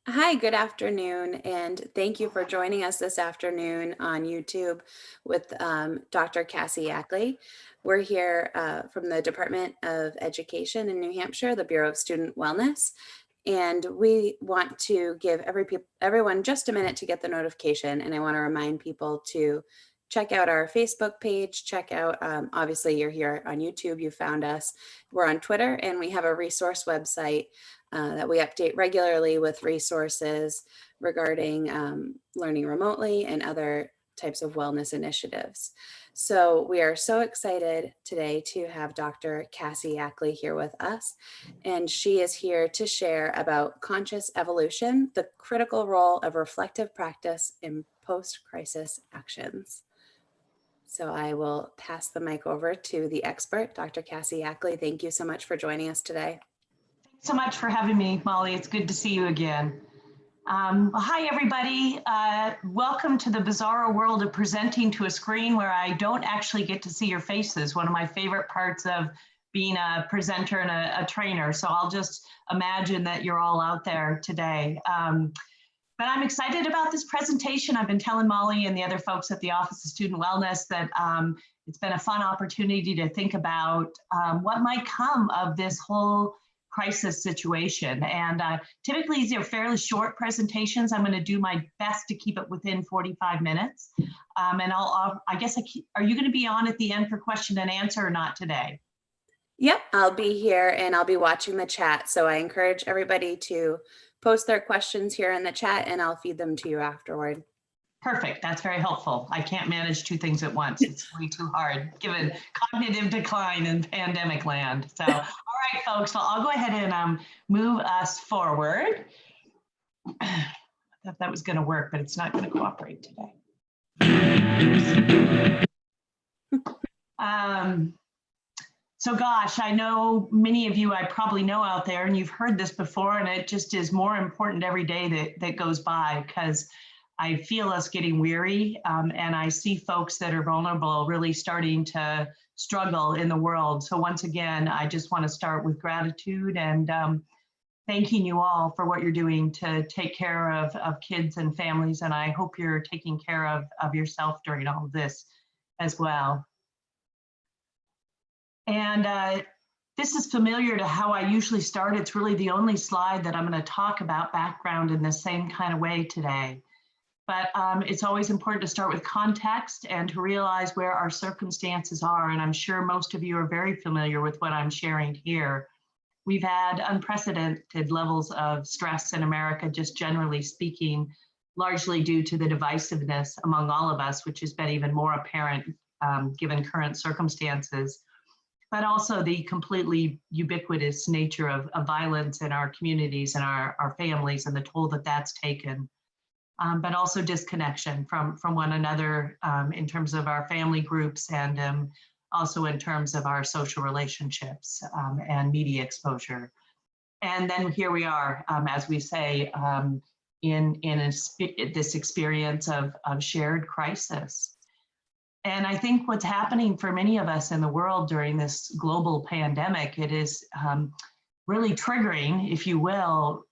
Hi, good afternoon, and thank you for joining us this afternoon on YouTube with Dr. Cassie Ackley. We're here from the Department of Education in New Hampshire, the Bureau of Student Wellness, and we want to give everyone just a minute to get the notification. And I want to remind people to check out our Facebook page, check out, obviously you're here on YouTube, you found us. We're on Twitter, and we have a resource website that we update regularly with resources regarding learning remotely and other types of wellness initiatives. So we are so excited today to have Dr. Cassie Ackley here with us, and she is here to share about conscious evolution, the critical role of reflective practice in post-crisis actions. So I will pass the mic over to the expert, Dr. Cassie Ackley. Thank you so much for joining us today. Thanks so much for having me, Molly. It's good to see you again. Hi, everybody. Welcome to the bizarro world of presenting to a screen where I don't actually get to see your faces, one of my favorite parts of being a presenter and a trainer. So I'll just imagine that you're all out there today. But I'm excited about this presentation. I've been telling Molly and the other folks at the Office of Student Wellness that it's been a fun opportunity to think about what might come of this whole crisis situation. And typically these are fairly short presentations. I'm going to do my best to keep it within 45 minutes. And I guess, are you going to be on at the end for question and answer or not today? Yep, I'll be here and I'll be watching the chat. So I encourage everybody to post their questions here in the chat and I'll feed them to you afterward. Perfect. That's very helpful. I can't manage two things at once. It's way too hard given cognitive decline in pandemic land. So, all right, folks, well, I'll go ahead and move us forward. I thought that was going to work, but it's not going to cooperate today. So gosh, I know many of you I probably know out there and you've heard this before, and it just is more important every day that goes by because I feel us getting weary, and I see folks that are vulnerable really starting to struggle in the world. So once again, I just want to start with gratitude and thanking you all for what you're doing to take care of kids and families. And I hope you're taking care of yourself during all of this as well. And this is familiar to how I usually start. It's really the only slide that I'm going to talk about background in the same kind of way today. But it's always important to start with context and to realize where our circumstances are. And I'm sure most of you are very familiar with what I'm sharing here. We've had unprecedented levels of stress in America, just generally speaking, largely due to the divisiveness among all of us, which has been even more apparent given current circumstances, but also the completely ubiquitous nature of violence in our communities and our families and the toll that that's taken. But also disconnection from one another in terms of our family groups and also in terms of our social relationships and media exposure. And then here we are, as we say, in this experience of shared crisis. And I think what's happening for many of us in the world during this global pandemic, it is really triggering, if you will,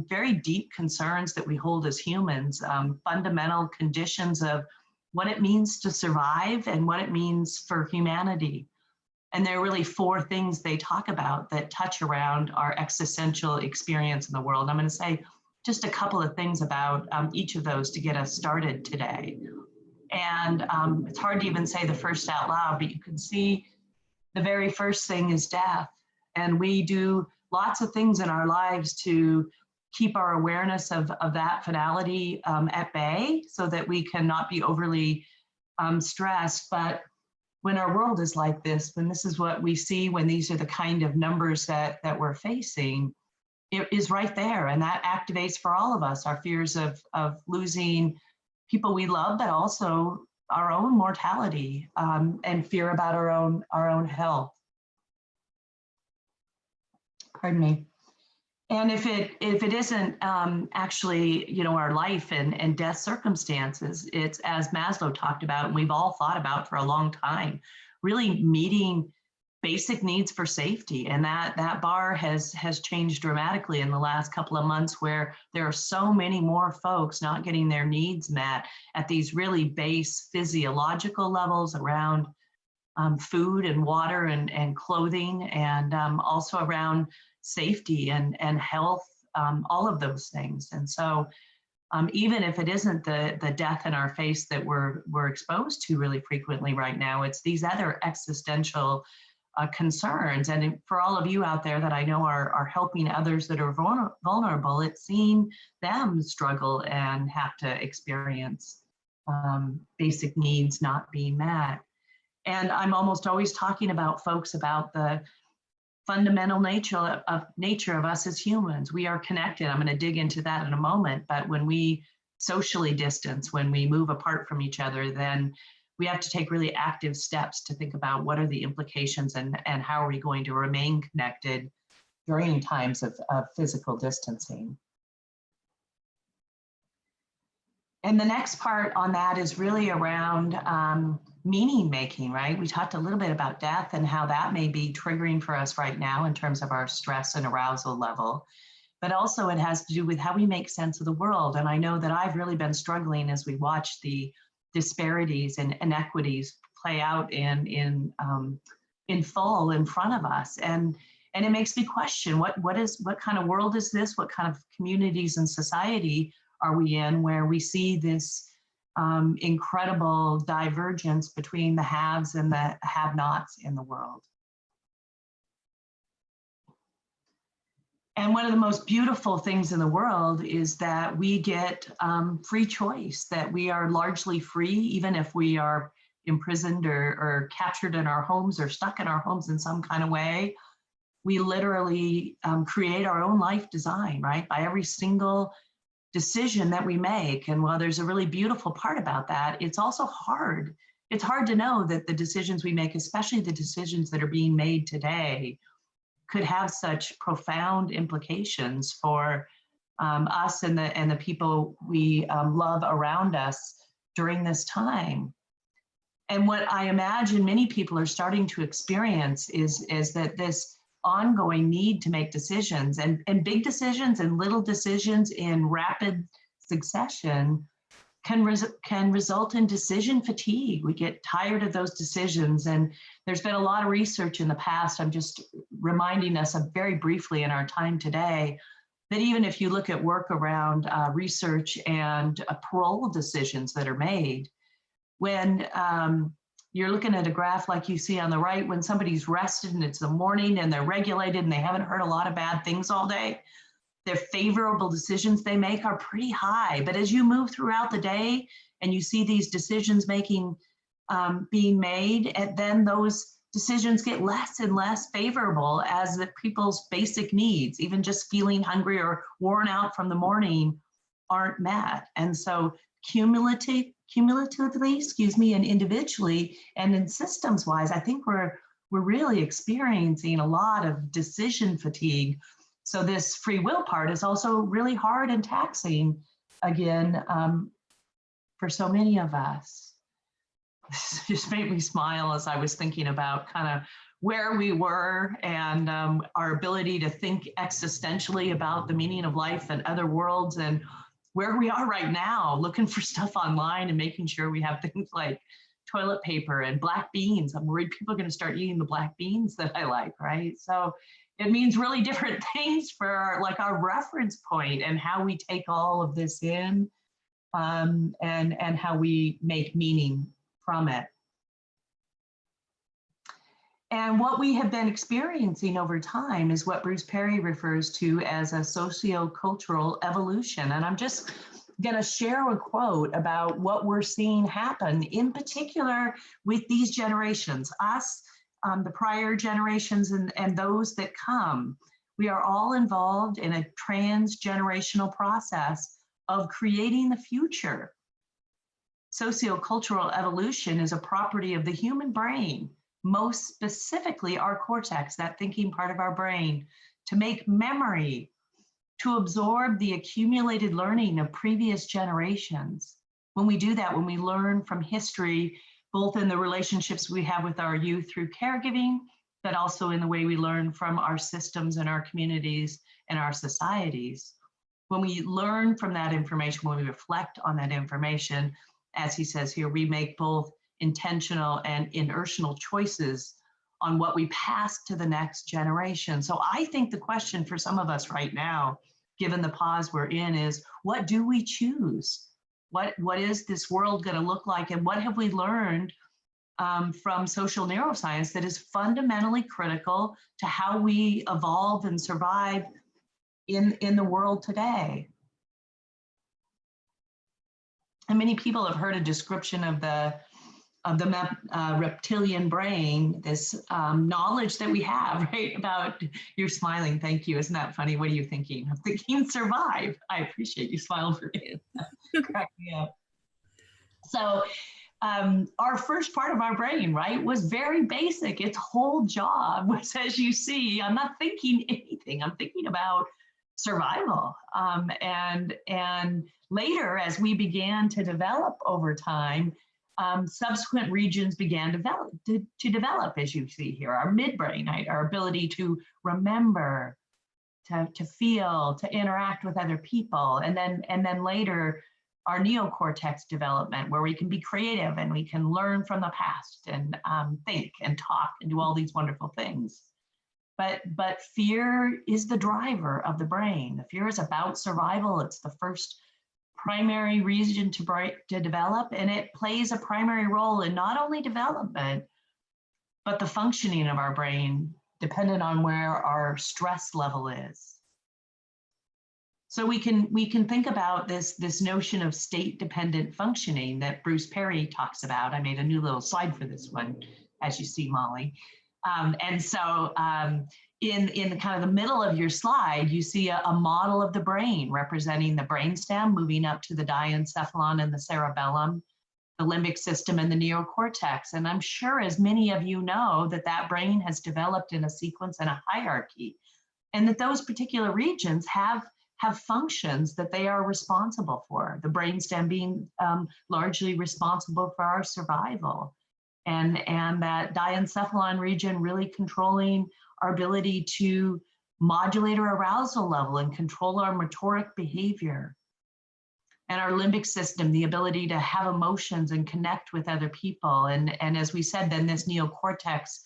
very deep concerns that we hold as humans, fundamental conditions of what it means to survive and what it means for humanity. And there are really four things they talk about that touch around our existential experience in the world. I'm going to say just a couple of things about each of those to get us started today. And it's hard to even say the first out loud, but you can see the very first thing is death. And we do lots of things in our lives to keep our awareness of that finality at bay so that we cannot be overly stressed. But when our world is like this, when this is what we see, when these are the kind of numbers that we're facing, it is right there. And that activates for all of us our fears of losing people we love, but also our own mortality and fear about our own health. Pardon me. And if it isn't actually, you know, our life and death circumstances, it's, as Maslow talked about, and we've all thought about for a long time, really meeting basic needs for safety. And that bar has changed dramatically in the last couple of months, where there are so many more folks not getting their needs met at these really base physiological levels around food and water and clothing, and also around safety and health, all of those things. And so even if it isn't the death in our face that we're exposed to really frequently right now, it's these other existential concerns. And for all of you out there that I know are helping others that are vulnerable, it's seeing them struggle and have to experience basic needs not being met. And I'm almost always talking about folks about the fundamental nature of us as humans. We are connected. I'm going to dig into that in a moment. But when we socially distance, when we move apart from each other, then we have to take really active steps to think about what are the implications and how are we going to remain connected during times of physical distancing. And the next part on that is really around meaning making, right? We talked a little bit about death and how that may be triggering for us right now in terms of our stress and arousal level. But also it has to do with how we make sense of the world. And I know that I've really been struggling as we watch the disparities and inequities play out in full in front of us. And it makes me question what kind of world is this? What kind of communities and society are we in, where we see this incredible divergence between the haves and the have-nots in the world? And one of the most beautiful things in the world is that we get free choice, that we are largely free, even if we are imprisoned or captured in our homes or stuck in our homes in some kind of way. We literally create our own life design, right? By every single decision that we make. And while there's a really beautiful part about that, it's also hard. It's hard to know that the decisions we make, especially the decisions that are being made today, could have such profound implications for us and the people we love around us during this time. And what I imagine many people are starting to experience is that this ongoing need to make decisions, and big decisions and little decisions in rapid succession can result in decision fatigue. We get tired of those decisions. And there's been a lot of research in the past. I'm just reminding us of very briefly in our time today that even if you look at work around research and parole decisions that are made, when you're looking at a graph like you see on the right, when somebody's rested and it's the morning and they're regulated and they haven't heard a lot of bad things all day, their favorable decisions they make are pretty high. But as you move throughout the day and you see these decisions being made, and then those decisions get less and less favorable as the people's basic needs, even just feeling hungry or worn out from the morning, aren't met. And so cumulatively, and individually, and in systems wise, I think we're really experiencing a lot of decision fatigue. So this free will part is also really hard and taxing, again, for so many of us. This just made me smile as I was thinking about kind of where we were and our ability to think existentially about the meaning of life and other worlds, and where we are right now, looking for stuff online and making sure we have things like toilet paper and black beans. I'm worried people are going to start eating the black beans that I like, right? So it means really different things for our reference point and how we take all of this in, and how we make meaning from it. And what we have been experiencing over time is what Bruce Perry refers to as a sociocultural evolution. And I'm just going to share a quote about what we're seeing happen, in particular with these generations, us, the prior generations, and those that come. We are all involved in a transgenerational process of creating the future. Sociocultural evolution is a property of the human brain, most specifically our cortex, that thinking part of our brain, to make memory, to absorb the accumulated learning of previous generations. When we do that, when we learn from history, both in the relationships we have with our youth through caregiving, but also in the way we learn from our systems and our communities and our societies. When we learn from that information, when we reflect on that information, as he says here, we make both intentional and inertial choices on what we pass to the next generation. So I think the question for some of us right now, given the pause we're in, is what do we choose? What is this world going to look like? And what have we learned from social neuroscience that is fundamentally critical to how we evolve and survive in the world today? And many people have heard a description of the reptilian brain, this knowledge that we have, right? About, you're smiling, thank you. Isn't that funny? What are you thinking? I'm thinking survive. I appreciate you smiling for me. Crack me up. So our first part of our brain, right, was very basic. Its whole job was, as you see, I'm not thinking anything. I'm thinking about survival. And later, as we began to develop over time, subsequent regions began to develop, as you see here. Our midbrain, right, our ability to remember, to feel, to interact with other people, and then later, our neocortex development, where we can be creative and we can learn from the past and think and talk and do all these wonderful things. But fear is the driver of the brain. The fear is about survival. It's the first primary region to develop, and it plays a primary role in not only development, but the functioning of our brain, dependent on where our stress level is. So we can think about this notion of state-dependent functioning that Bruce Perry talks about. I made a new little slide for this one, as you see, Molly. And so in the kind of the middle of your slide, you see a model of the brain representing the brainstem moving up to the diencephalon and the cerebellum, the limbic system and the neocortex. And I'm sure, as many of you know, that brain has developed in a sequence and a hierarchy, and that those particular regions have functions that they are responsible for. The brainstem being largely responsible for our survival, and that diencephalon region really controlling our ability to modulate our arousal level and control our motoric behavior. And our limbic system, the ability to have emotions and connect with other people. And as we said, then this neocortex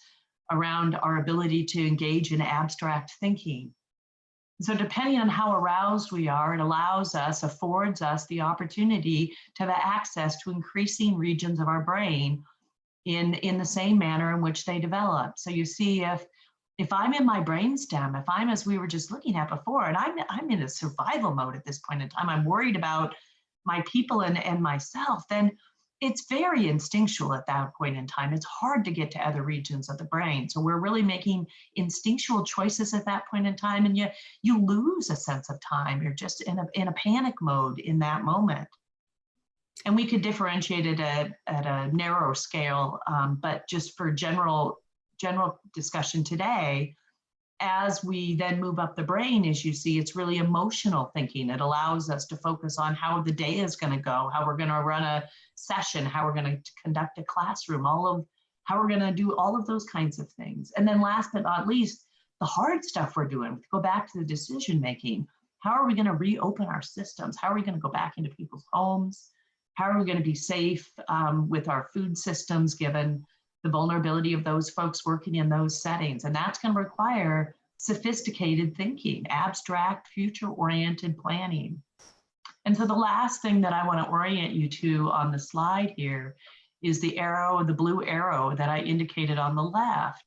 around our ability to engage in abstract thinking. So depending on how aroused we are, it affords us the opportunity to have access to increasing regions of our brain in the same manner in which they develop. So you see, if I'm in my brainstem, if I'm, as we were just looking at before, and I'm in a survival mode at this point in time, I'm worried about my people and myself, then it's very instinctual at that point in time. It's hard to get to other regions of the brain. So we're really making instinctual choices at that point in time, and you lose a sense of time. You're just in a panic mode in that moment. And we could differentiate it at a narrow scale, but just for general discussion today, as we then move up the brain, as you see, it's really emotional thinking. It allows us to focus on how the day is going to go, how we're going to run a session, how we're going to conduct a classroom, how we're going to do all of those kinds of things. And then last but not least, the hard stuff we're doing, go back to the decision making. How are we going to reopen our systems? How are we going to go back into people's homes? How are we going to be safe with our food systems, given the vulnerability of those folks working in those settings? And that's going to require sophisticated thinking, abstract, future-oriented planning. And so the last thing that I want to orient you to on the slide here is the arrow, the blue arrow that I indicated on the left.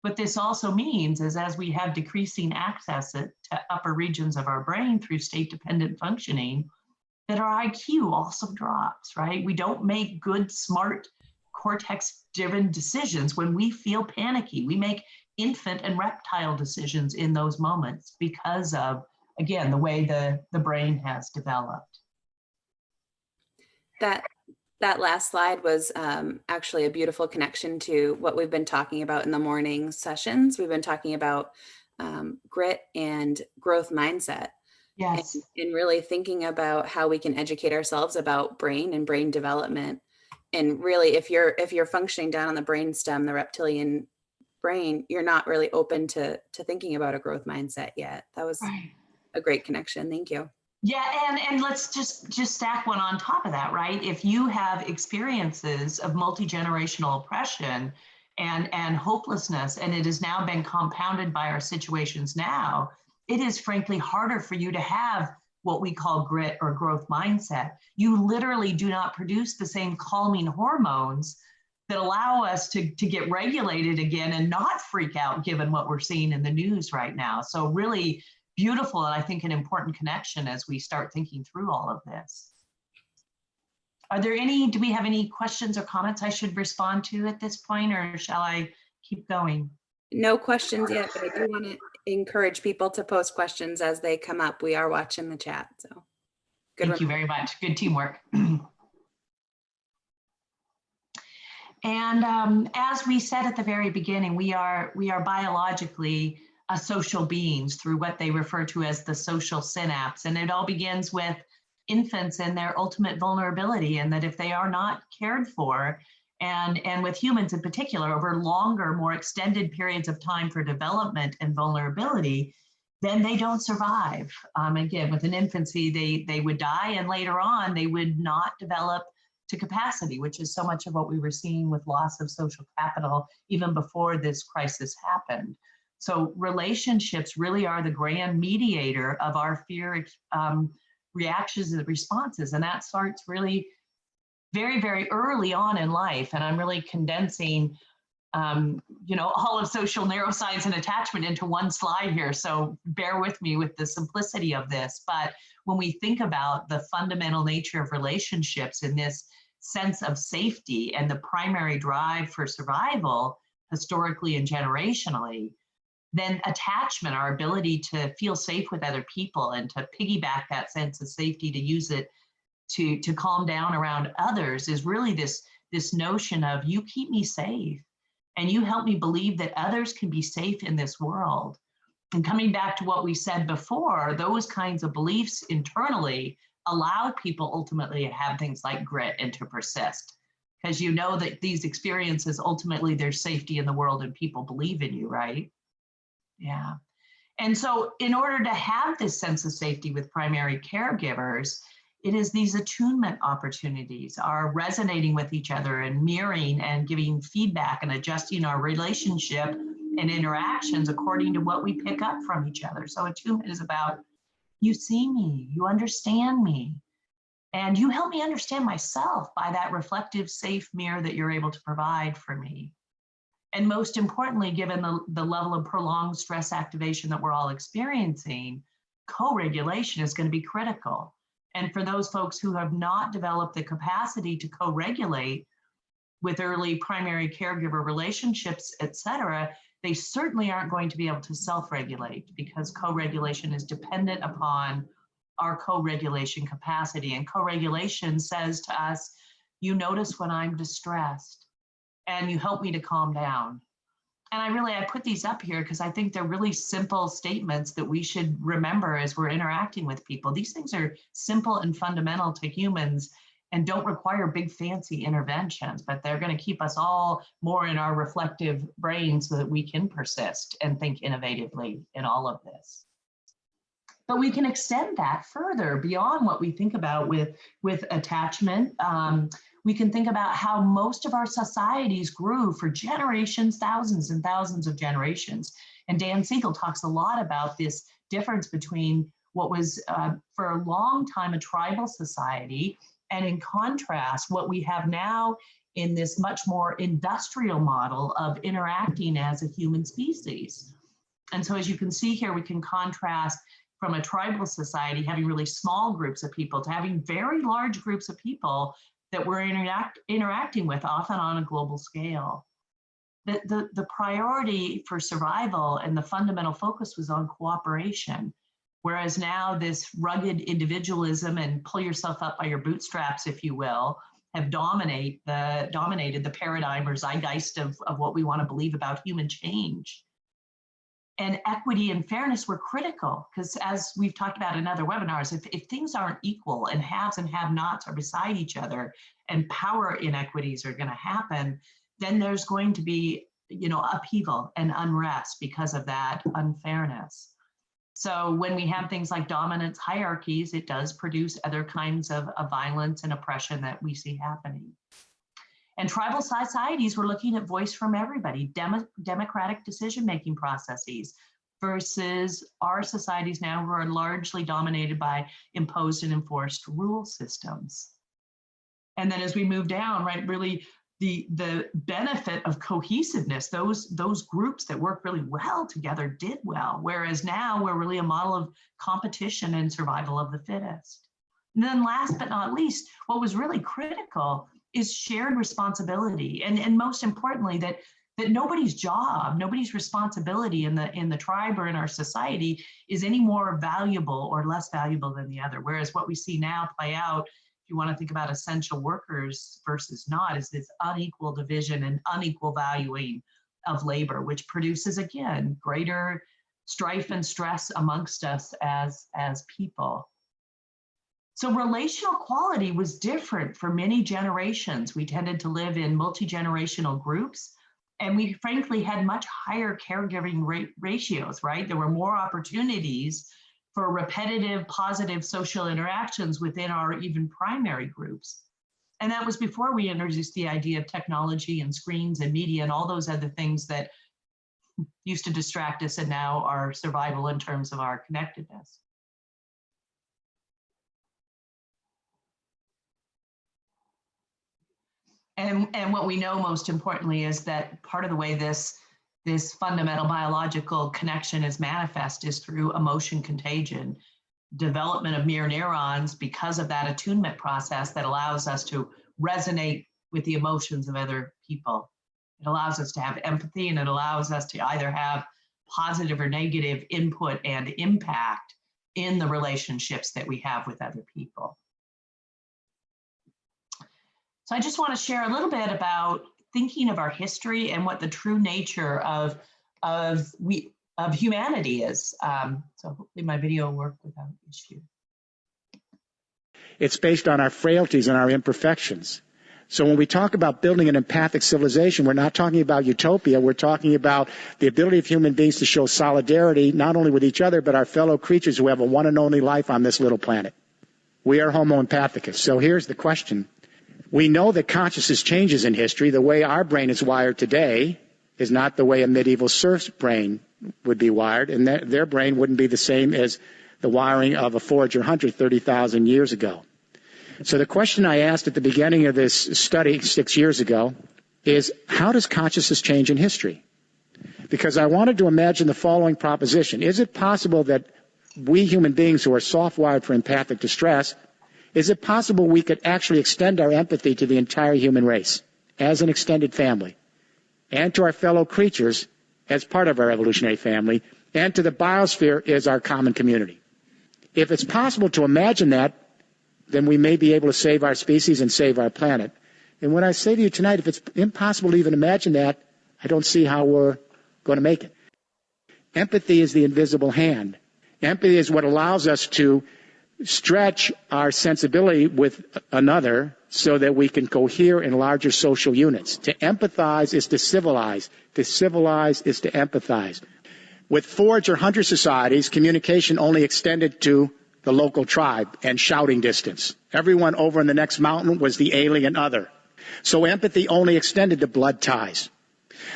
What this also means is, as we have decreasing access to upper regions of our brain through state-dependent functioning, that our IQ also drops, right? We don't make good, smart, cortex-driven decisions when we feel panicky. We make infant and reptile decisions in those moments because of, again, the way the brain has developed. That last slide was actually a beautiful connection to what we've been talking about in the morning sessions. We've been talking about grit and growth mindset. Yes. And really thinking about how we can educate ourselves about brain and brain development. And really, if you're functioning down on the brainstem, the reptilian brain, you're not really open to thinking about a growth mindset yet. That was Right. a great connection. Thank you. Yeah, and let's just stack one on top of that, right? If you have experiences of multi-generational oppression and hopelessness, and it has now been compounded by our situations now, it is frankly harder for you to have what we call grit or growth mindset. You literally do not produce the same calming hormones that allow us to get regulated again and not freak out given what we're seeing in the news right now. So really beautiful, and I think an important connection as we start thinking through all of this. Do we have any questions or comments I should respond to at this point, or shall I keep going? No questions yet, but I do want to encourage people to post questions as they come up. We are watching the chat, so good. Thank you very much. Good teamwork. And as we said at the very beginning, we are biologically social beings through what they refer to as the social synapse. And it all begins with infants and their ultimate vulnerability, and that if they are not cared for, and with humans in particular, over longer, more extended periods of time for development and vulnerability, then they don't survive. Again, with an infancy, they would die, and later on, they would not develop to capacity, which is so much of what we were seeing with loss of social capital even before this crisis happened. So relationships really are the grand mediator of our fear reactions and responses. And that starts really very, very early on in life. And I'm really condensing all of social neuroscience and attachment into one slide here. So bear with me with the simplicity of this. But when we think about the fundamental nature of relationships in this sense of safety and the primary drive for survival, historically and generationally, then attachment, our ability to feel safe with other people and to piggyback that sense of safety, to use it to calm down around others, is really this notion of you keep me safe and you help me believe that others can be safe in this world. And coming back to what we said before, those kinds of beliefs internally allow people ultimately to have things like grit and to persist, because you know that these experiences, ultimately there's safety in the world and people believe in you, right? Yeah. And so in order to have this sense of safety with primary caregivers, it is these attunement opportunities, our resonating with each other and mirroring and giving feedback and adjusting our relationship and interactions according to what we pick up from each other. So attunement is about, you see me, you understand me, and you help me understand myself by that reflective, safe mirror that you're able to provide for me. And most importantly, given the level of prolonged stress activation that we're all experiencing, co-regulation is going to be critical. And for those folks who have not developed the capacity to co-regulate with early primary caregiver relationships, et cetera, they certainly aren't going to be able to self-regulate, because co-regulation is dependent upon our co-regulation capacity. And co-regulation says to us, you notice when I'm distressed and you help me to calm down. And I put these up here because I think they're really simple statements that we should remember as we're interacting with people. These things are simple and fundamental to humans and don't require big fancy interventions, but they're going to keep us all more in our reflective brains so that we can persist and think innovatively in all of this. But we can extend that further beyond what we think about with attachment. We can think about how most of our societies grew for generations, thousands and thousands of generations. And Dan Siegel talks a lot about this difference between what was for a long time a tribal society, and in contrast, what we have now in this much more industrial model of interacting as a human species. And so as you can see here, we can contrast from a tribal society having really small groups of people to having very large groups of people that we're interacting with, often on a global scale. The priority for survival and the fundamental focus was on cooperation, whereas now this rugged individualism and pull yourself up by your bootstraps, if you will, have dominated the paradigm or zeitgeist of what we want to believe about human change. And equity and fairness were critical, because as we've talked about in other webinars, if things aren't equal and haves and have-nots are beside each other and power inequities are going to happen, then there's going to be upheaval and unrest because of that unfairness. So when we have things like dominance hierarchies, it does produce other kinds of violence and oppression that we see happening. And tribal societies were looking at voice from everybody, democratic decision-making processes, versus our societies now who are largely dominated by imposed and enforced rule systems. And then as we move down, right, really the benefit of cohesiveness, those groups that work really well together did well, whereas now we're really a model of competition and survival of the fittest. And then last but not least, what was really critical is shared responsibility, and most importantly, that nobody's job, nobody's responsibility in the tribe or in our society is any more valuable or less valuable than the other. Whereas what we see now play out, if you want to think about essential workers versus not, is this unequal division and unequal valuing of labor, which produces, again, greater strife and stress amongst us as people. So relational quality was different for many generations. We tended to live in multi-generational groups, and we frankly had much higher caregiving ratios, right? There were more opportunities for repetitive, positive social interactions within our even primary groups. And that was before we introduced the idea of technology and screens and media and all those other things that used to distract us and now are survival in terms of our connectedness. And what we know most importantly is that part of the way this fundamental biological connection is manifest is through emotion contagion, development of mirror neurons because of that attunement process that allows us to resonate with the emotions of other people. It allows us to have empathy, and it allows us to either have positive or negative input and impact in the relationships that we have with other people. So I just want to share a little bit about thinking of our history and what the true nature of humanity is. So hopefully my video will work without issue. It's based on our frailties and our imperfections. So when we talk about building an empathic civilization, we're not talking about utopia. We're talking about the ability of human beings to show solidarity, not only with each other, but our fellow creatures who have a one and only life on this little planet. We are Homo empathicus. So here's the question. We know that consciousness changes in history. The way our brain is wired today is not the way a medieval serf's brain would be wired, and their brain wouldn't be the same as the wiring of a forager hunter 30,000 years ago. So the question I asked at the beginning of this study 6 years ago is, how does consciousness change in history? Because I wanted to imagine the following proposition. Is it possible that we human beings who are soft-wired for empathic distress, is it possible we could actually extend our empathy to the entire human race as an extended family, and to our fellow creatures as part of our evolutionary family, and to the biosphere as our common community? If it's possible to imagine that, then we may be able to save our species and save our planet. And when I say to you tonight, if it's impossible to even imagine that, I don't see how we're going to make it. Empathy is the invisible hand. Empathy is what allows us to stretch our sensibility with another so that we can cohere in larger social units. To empathize is to civilize. To civilize is to empathize. With forager hunter societies, communication only extended to the local tribe and shouting distance. Everyone over in the next mountain was the alien other. So empathy only extended to blood ties.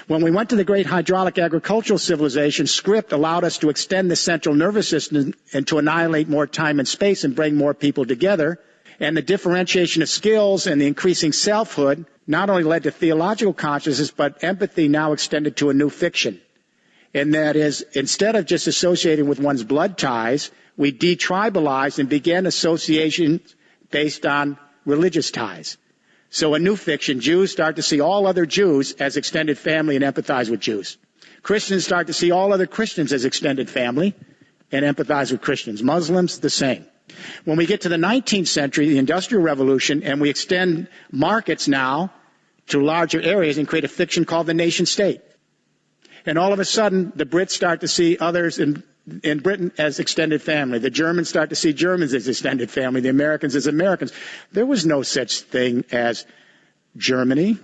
When we went to the great hydraulic agricultural civilization, script allowed us to extend the central nervous system and to annihilate more time and space and bring more people together. And the differentiation of skills and the increasing selfhood not only led to theological consciousness, but empathy now extended to a new fiction. And that is, instead of just associating with one's blood ties, we detribalized and began associations based on religious ties. So a new fiction, Jews start to see all other Jews as extended family and empathize with Jews. Christians start to see all other Christians as extended family and empathize with Christians. Muslims, the same. When we get to the 19th century, the Industrial Revolution, and we extend markets now to larger areas and create a fiction called the nation state. And all of a sudden, the Brits start to see others in Britain as extended family. The Germans start to see Germans as extended family. The Americans as Americans. There was no such thing as Germany.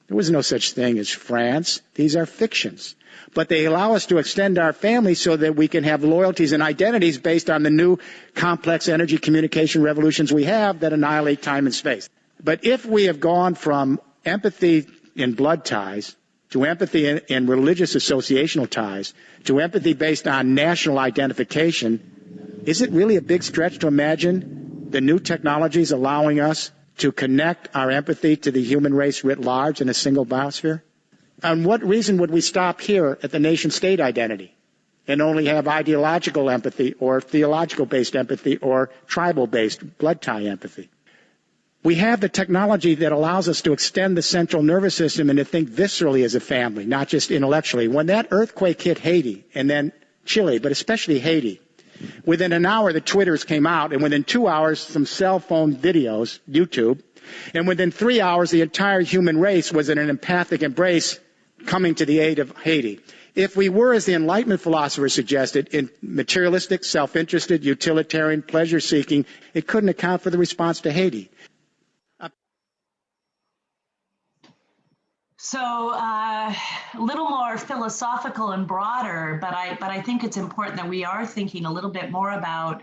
There was no such thing as France. These are fictions. But they allow us to extend our family so that we can have loyalties and identities based on the new complex energy communication revolutions we have that annihilate time and space. But if we have gone from empathy in blood ties to empathy in religious associational ties to empathy based on national identification, is it really a big stretch to imagine the new technologies allowing us to connect our empathy to the human race writ large in a single biosphere? On what reason would we stop here at the nation-state identity and only have ideological empathy or theological-based empathy or tribal-based blood tie empathy? We have the technology that allows us to extend the central nervous system and to think viscerally as a family, not just intellectually. When that earthquake hit Haiti and then Chile, but especially Haiti, within an hour, the Twitters came out, and within 2 hours, some cell phone videos, YouTube, and within 3 hours, the entire human race was in an empathic embrace coming to the aid of Haiti. If we were, as the Enlightenment philosophers suggested, in materialistic, self-interested, utilitarian, pleasure-seeking, it couldn't account for the response to Haiti. So a little more philosophical and broader, but I think it's important that we are thinking a little bit more about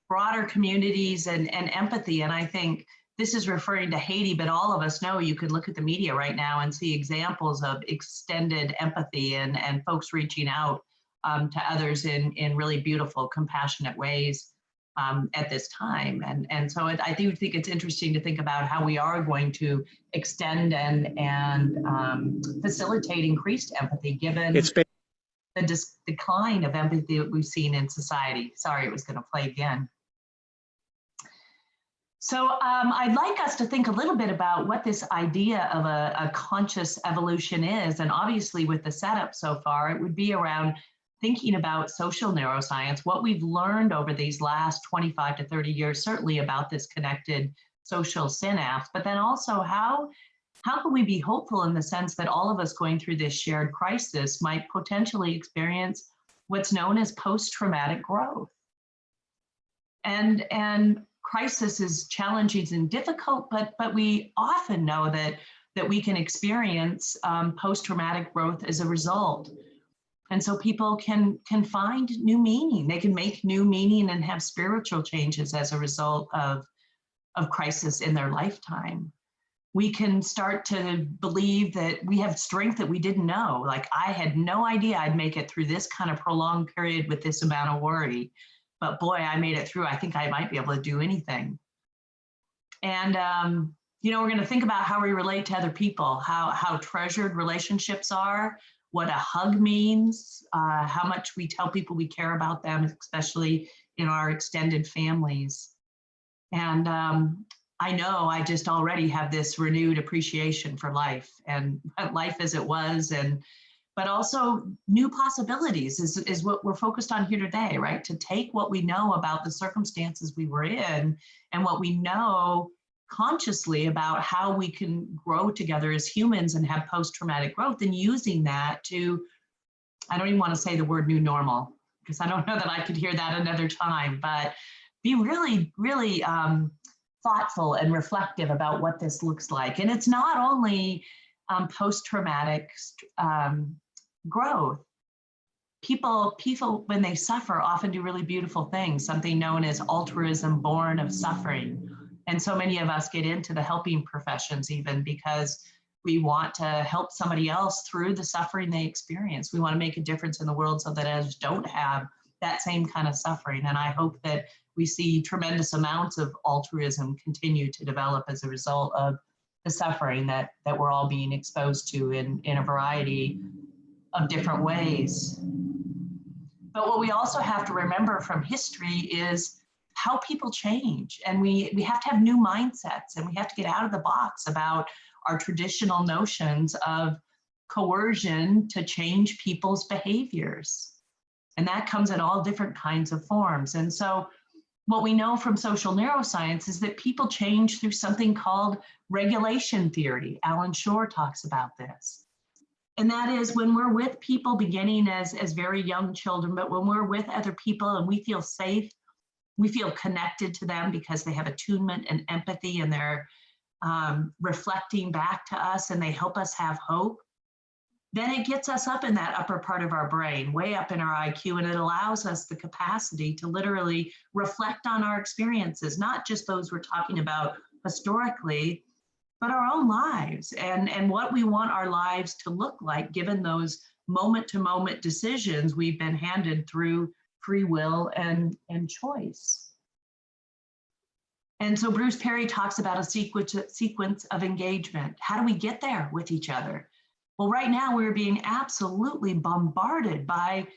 broader communities and empathy. And I think this is referring to Haiti, but all of us know you could look at the media right now and see examples of extended empathy and folks reaching out to others in really beautiful, compassionate ways at this time. And so I do think it's interesting to think about how we are going to extend and facilitate increased empathy given the decline of empathy that we've seen in society. Sorry, it was going to play again. So I'd like us to think a little bit about what this idea of a conscious evolution is. And obviously with the setup so far, it would be around thinking about social neuroscience, what we've learned over these last 25 to 30 years, certainly about this connected social synapse, but then also how can we be hopeful in the sense that all of us going through this shared crisis might potentially experience what's known as post-traumatic growth. And crisis is challenging and difficult, but we often know that we can experience post-traumatic growth as a result. And so people can find new meaning. They can make new meaning and have spiritual changes as a result of crisis in their lifetime. We can start to believe that we have strength that we didn't know. Like, I had no idea I'd make it through this kind of prolonged period with this amount of worry. But boy, I made it through. I think I might be able to do anything. And, we're going to think about how we relate to other people, how treasured relationships are, what a hug means, how much we tell people we care about them, especially in our extended families. And I know I just already have this renewed appreciation for life and life as it was, but also new possibilities is what we're focused on here today, right? To take what we know about the circumstances we were in and what we know consciously about how we can grow together as humans and have post-traumatic growth, and using that to, I don't even want to say the word new normal, because I don't know that I could hear that another time, but be really, really thoughtful and reflective about what this looks like. And it's not only post-traumatic growth. People, when they suffer, often do really beautiful things, something known as altruism, born of suffering. And so many of us get into the helping professions even because we want to help somebody else through the suffering they experience. We want to make a difference in the world so that others don't have that same kind of suffering. And I hope that we see tremendous amounts of altruism continue to develop as a result of the suffering that we're all being exposed to in a variety of different ways. But what we also have to remember from history is how people change. And we have to have new mindsets, and we have to get out of the box about our traditional notions of coercion to change people's behaviors. And that comes in all different kinds of forms. And so what we know from social neuroscience is that people change through something called regulation theory. Alan Shore talks about this. And that is when we're with people beginning as very young children, but when we're with other people and we feel safe, we feel connected to them because they have attunement and empathy, and they're reflecting back to us, and they help us have hope, then it gets us up in that upper part of our brain, way up in our IQ, and it allows us the capacity to literally reflect on our experiences, not just those we're talking about historically, but our own lives and what we want our lives to look like given those moment-to-moment decisions we've been handed through free will and choice. And so Bruce Perry talks about a sequence of engagement. How do we get there with each other? Well, right now we're being absolutely bombarded by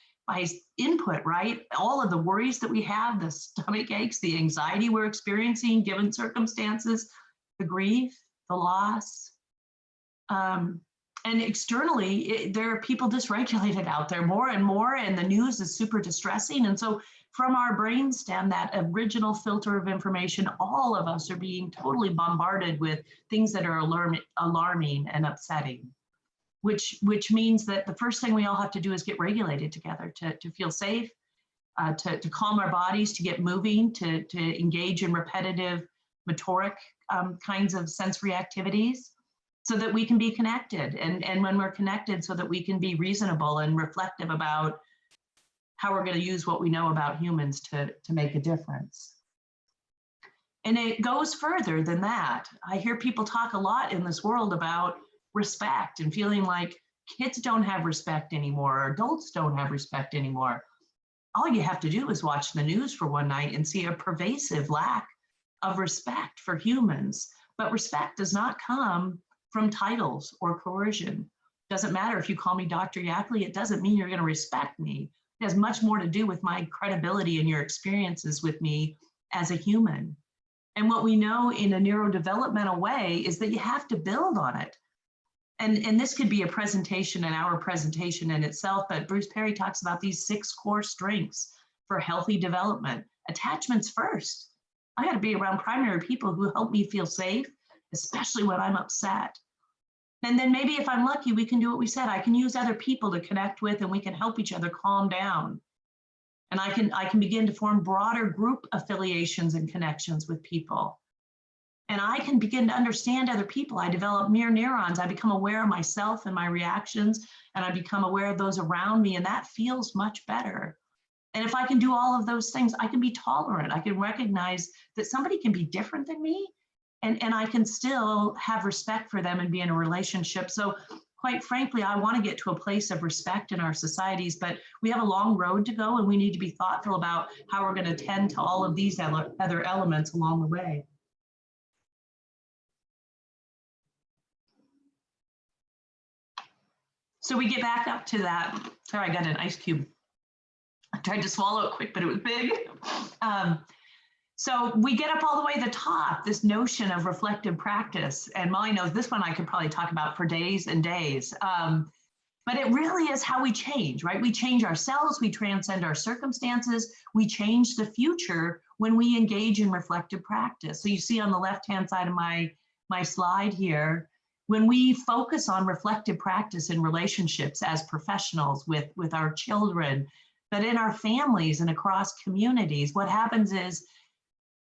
input, right? All of the worries that we have, the stomach aches, the anxiety we're experiencing given circumstances, the grief, the loss. And externally, there are people dysregulated out there more and more, and the news is super distressing. And so from our brainstem, that original filter of information, all of us are being totally bombarded with things that are alarming and upsetting. Which means that the first thing we all have to do is get regulated together to feel safe, to calm our bodies, to get moving, to engage in repetitive motoric kinds of sensory activities so that we can be connected. And when we're connected, so that we can be reasonable and reflective about how we're going to use what we know about humans to make a difference. And it goes further than that. I hear people talk a lot in this world about respect and feeling like kids don't have respect anymore, or adults don't have respect anymore. All you have to do is watch the news for one night and see a pervasive lack of respect for humans. But respect does not come from titles or coercion. Doesn't matter if you call me Dr. Yackley, it doesn't mean you're going to respect me. It has much more to do with my credibility and your experiences with me as a human. And what we know in a neurodevelopmental way is that you have to build on it. And this could be a presentation, an hour presentation in itself, but Bruce Perry talks about these 6 core strengths for healthy development. Attachments first. I got to be around primary people who help me feel safe, especially when I'm upset. And then maybe if I'm lucky, we can do what we said. I can use other people to connect with, and we can help each other calm down. And I can begin to form broader group affiliations and connections with people. And I can begin to understand other people. I develop mirror neurons. I become aware of myself and my reactions, and I become aware of those around me, and that feels much better. And if I can do all of those things, I can be tolerant. I can recognize that somebody can be different than me, and I can still have respect for them and be in a relationship. So quite frankly, I want to get to a place of respect in our societies, but we have a long road to go, and we need to be thoughtful about how we're going to tend to all of these other elements along the way. So we get back up to that. Sorry, I got an ice cube. I tried to swallow it quick, but it was big. So we get up all the way to the top, this notion of reflective practice. And Molly knows this one I could probably talk about for days and days. But it really is how we change, right? We change ourselves, we transcend our circumstances, we change the future when we engage in reflective practice. So you see on the left-hand side of my slide here, when we focus on reflective practice in relationships as professionals with our children, but in our families and across communities, what happens is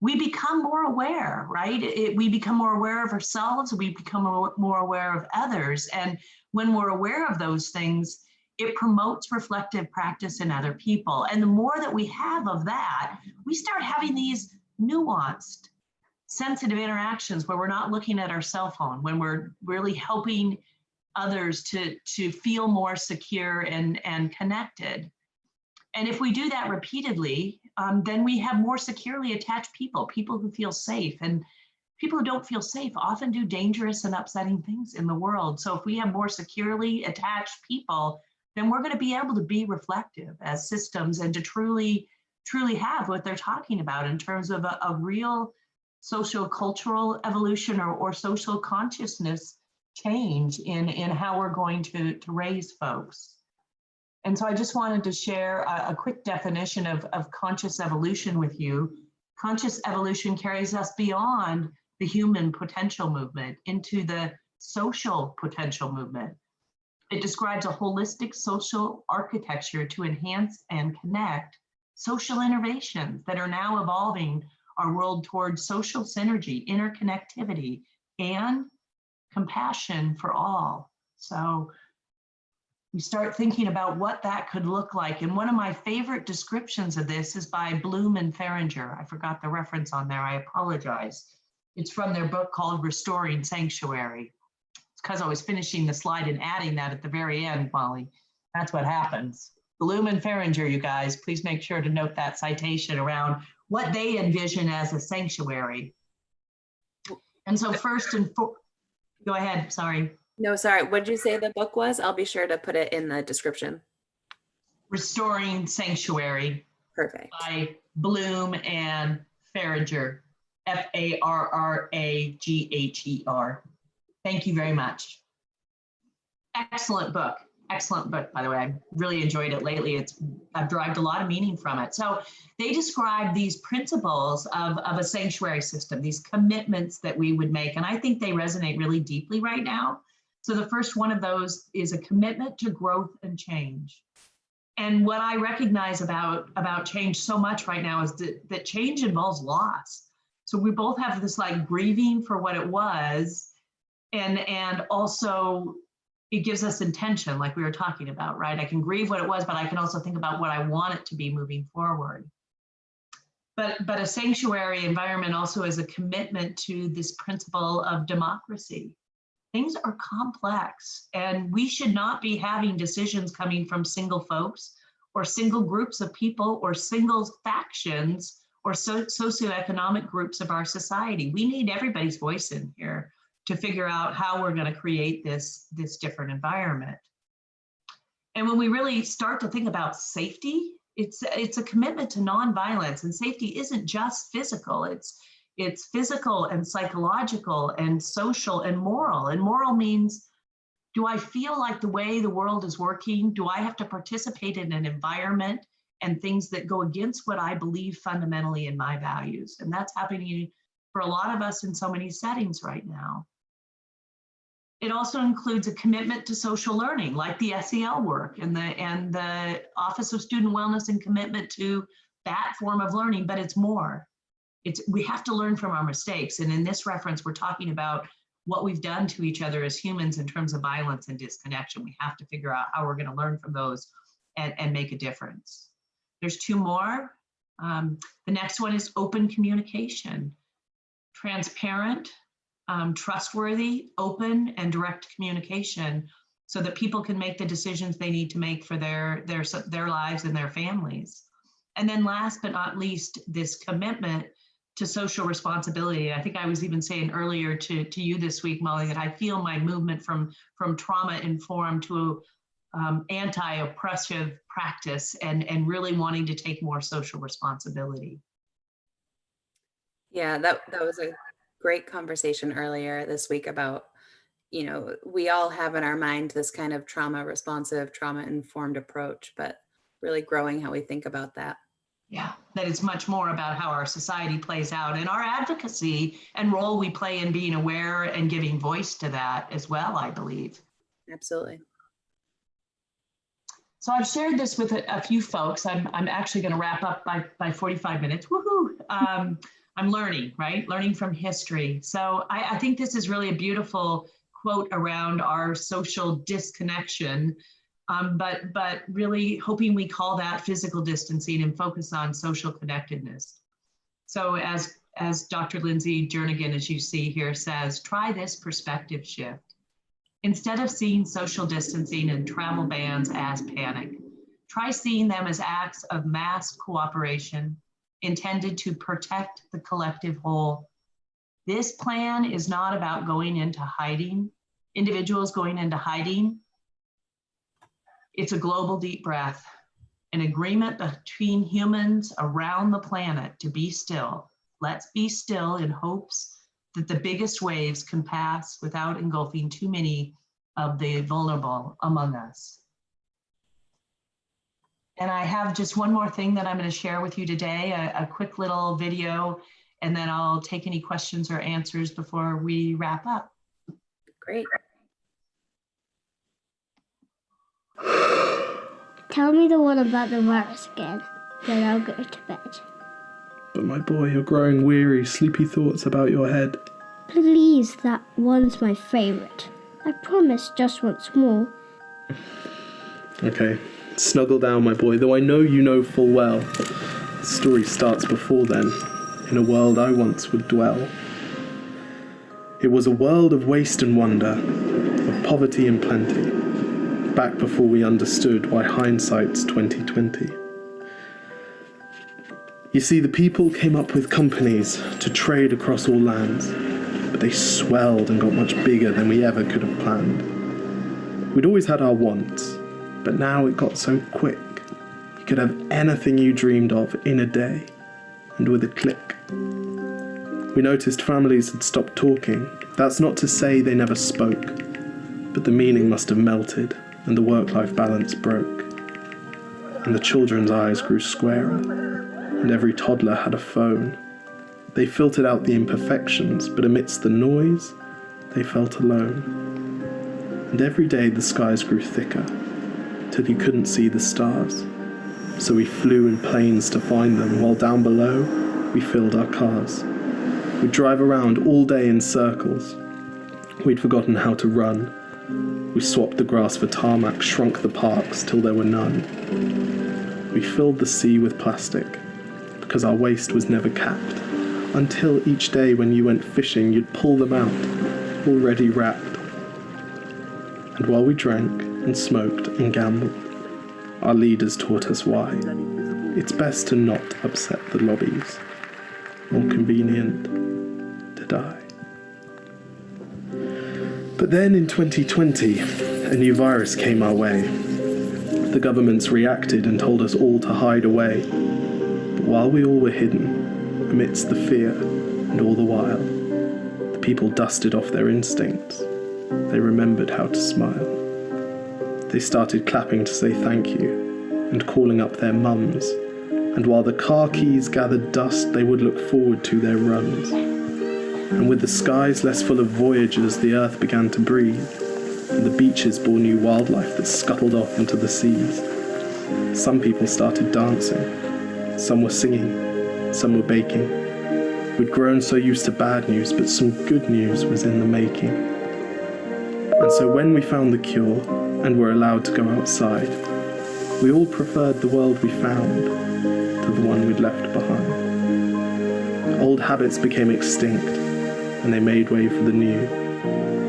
we become more aware, right? We become more aware of ourselves, we become more aware of others. And when we're aware of those things, it promotes reflective practice in other people. And the more that we have of that, we start having these nuanced, sensitive interactions where we're not looking at our cell phone, when we're really helping others to feel more secure and connected. And if we do that repeatedly, then we have more securely attached people who feel safe. And people who don't feel safe often do dangerous and upsetting things in the world. So if we have more securely attached people, then we're going to be able to be reflective as systems and to truly have what they're talking about in terms of a real sociocultural evolution or social consciousness change in how we're going to raise folks. And so I just wanted to share a quick definition of conscious evolution with you. Conscious evolution carries us beyond the human potential movement into the social potential movement. It describes a holistic social architecture to enhance and connect social innovations that are now evolving our world towards social synergy, interconnectivity, and compassion for all. So we start thinking about what that could look like. And one of my favorite descriptions of this is by Bloom and Feringer. I forgot the reference on there, I apologize. It's from their book called Restoring Sanctuary. It's because I was finishing the slide and adding that at the very end, Molly. That's what happens. Bloom and Feringer, you guys, please make sure to note that citation around what they envision as a sanctuary. And so first and go ahead, sorry. No, sorry. What did you say the book was? I'll be sure to put it in the description. Restoring Sanctuary. Perfect. By Bloom and Feringer, Farragher. Thank you very much. Excellent book. Excellent book, by the way. I really enjoyed it lately. I've derived a lot of meaning from it. So they describe these principles of a sanctuary system, these commitments that we would make. And I think they resonate really deeply right now. So the first one of those is a commitment to growth and change. And what I recognize about change so much right now is that change involves loss. So we both have this like grieving for what it was, and also it gives us intention, like we were talking about, right? I can grieve what it was, but I can also think about what I want it to be moving forward. But a sanctuary environment also is a commitment to this principle of democracy. Things are complex, and we should not be having decisions coming from single folks or single groups of people or single factions or socioeconomic groups of our society. We need everybody's voice in here to figure out how we're going to create this different environment. And when we really start to think about safety, it's a commitment to nonviolence, and safety isn't just physical. It's physical and psychological and social and moral. And moral means, do I feel like the way the world is working, do I have to participate in an environment and things that go against what I believe fundamentally in my values? And that's happening for a lot of us in so many settings right now. It also includes a commitment to social learning, like the SEL work and the Office of Student Wellness, and commitment to that form of learning, but it's more. We have to learn from our mistakes. And in this reference, we're talking about what we've done to each other as humans in terms of violence and disconnection. We have to figure out how we're going to learn from those and make a difference. There's two more. The next one is open communication. Transparent, trustworthy, open, and direct communication so that people can make the decisions they need to make for their lives and their families. And then last but not least, this commitment to social responsibility. I think I was even saying earlier to you this week, Molly, that I feel my movement from trauma-informed to anti-oppressive practice and really wanting to take more social responsibility. Yeah, that was a great conversation earlier this week about, we all have in our mind this kind of trauma-responsive, trauma-informed approach, but really growing how we think about that. Yeah, that it's much more about how our society plays out and our advocacy and role we play in being aware and giving voice to that as well, I believe. Absolutely. So I've shared this with a few folks. I'm actually going to wrap up by 45 minutes. Woohoo! I'm learning, right? Learning from history. So I think this is really a beautiful quote around our social disconnection. But really hoping we call that physical distancing and focus on social connectedness. So as Dr. Lindsay Jernigan, as you see here, says, try this perspective shift. Instead of seeing social distancing and travel bans as panic, try seeing them as acts of mass cooperation intended to protect the collective whole. This plan is not about going into hiding, individuals going into hiding. It's a global deep breath, an agreement between humans around the planet to be still. Let's be still in hopes that the biggest waves can pass without engulfing too many of the vulnerable among us. And I have just one more thing that I'm going to share with you today, a quick little video, and then I'll take any questions or answers before we wrap up. Great. Tell me the one about the virus again, then I'll go to bed. But my boy, you're growing weary, sleepy thoughts about your head. Please, that one's my favorite. I promise just once more. Okay, snuggle down, my boy, though I know you know full well. The story starts before then, in a world I once would dwell. It was a world of waste and wonder, of poverty and plenty, back before we understood why hindsight's 2020. You see, the people came up with companies to trade across all lands, but they swelled and got much bigger than we ever could have planned. We'd always had our wants, but now it got so quick. You could have anything you dreamed of in a day, and with a click. We noticed families had stopped talking. That's not to say they never spoke, but the meaning must have melted, and the work-life balance broke. And the children's eyes grew squarer, and every toddler had a phone. They filtered out the imperfections, but amidst the noise, they felt alone. And every day the skies grew thicker, till you couldn't see the stars. So we flew in planes to find them, while down below, we filled our cars. We'd drive around all day in circles. We'd forgotten how to run. We swapped the grass for tarmac, shrunk the parks till there were none. We filled the sea with plastic, because our waste was never capped, until each day when you went fishing, you'd pull them out, already wrapped. And while we drank and smoked and gambled, our leaders taught us why. It's best to not upset the lobbies. More convenient to die. But then in 2020, a new virus came our way. The governments reacted and told us all to hide away. But while we all were hidden, amidst the fear and all the while, the people dusted off their instincts. They remembered how to smile. They started clapping to say thank you and calling up their mums. And while the car keys gathered dust, they would look forward to their runs. And with the skies less full of voyagers, the earth began to breathe, and the beaches bore new wildlife that scuttled off into the seas. Some people started dancing, some were singing, some were baking. We'd grown so used to bad news, but some good news was in the making. And so when we found the cure, and were allowed to go outside, we all preferred the world we found to the one we'd left behind. Old habits became extinct, and they made way for the new,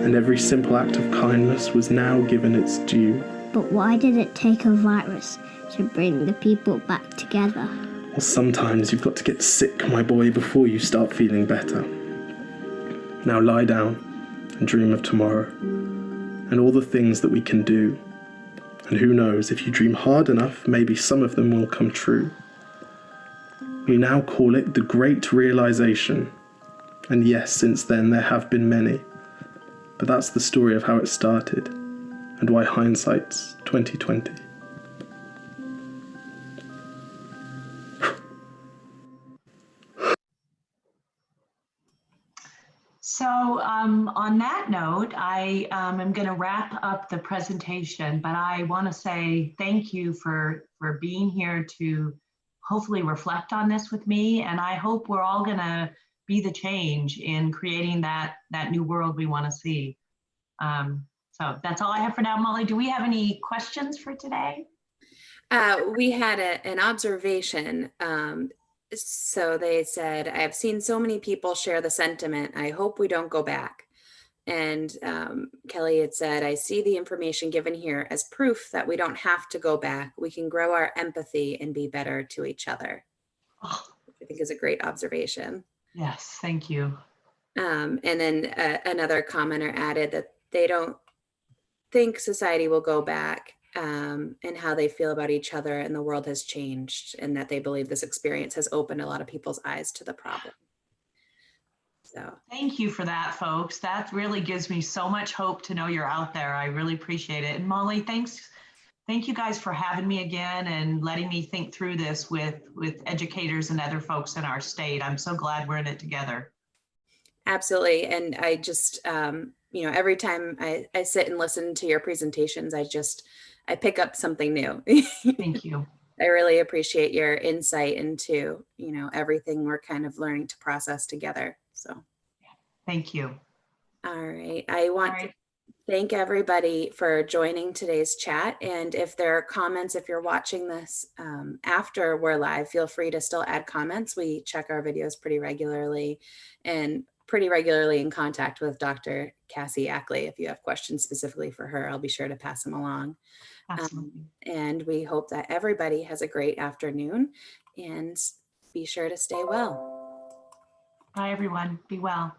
and every simple act of kindness was now given its due. But why did it take a virus to bring the people back together? Well, sometimes you've got to get sick, my boy, before you start feeling better. Now lie down and dream of tomorrow, and all the things that we can do. And who knows, if you dream hard enough, maybe some of them will come true. We now call it the Great Realization. And yes, since then there have been many. But that's the story of how it started, and why hindsight's 2020. So on that note, I am going to wrap up the presentation, but I want to say thank you for being here to hopefully reflect on this with me. And I hope we're all going to be the change in creating that new world we want to see. So that's all I have for now. Molly, do we have any questions for today? We had an observation. So they said, I have seen so many people share the sentiment, I hope we don't go back. And Kelly had said, I see the information given here as proof that we don't have to go back. We can grow our empathy and be better to each other. Oh. Which I think is a great observation. Yes, thank you. And then another commenter added that they don't think society will go back. And how they feel about each other and the world has changed, and that they believe this experience has opened a lot of people's eyes to the problem. So thank you for that, folks. That really gives me so much hope to know you're out there. I really appreciate it. And Molly, thank you guys for having me again and letting me think through this with educators and other folks in our state. I'm so glad we're in it together. Absolutely. And I just, every time I sit and listen to your presentations, I pick up something new. Thank you. I really appreciate your insight into, everything we're kind of learning to process together. So Thank you. All right. I want All to right. thank everybody for joining today's chat. And if there are comments, if you're watching this after we're live, feel free to still add comments. We check our videos pretty regularly and pretty regularly in contact with Dr. Cassie Ackley. If you have questions specifically for her, I'll be sure to pass them along. Absolutely. And we hope that everybody has a great afternoon and be sure to stay well. Bye, everyone. Be well.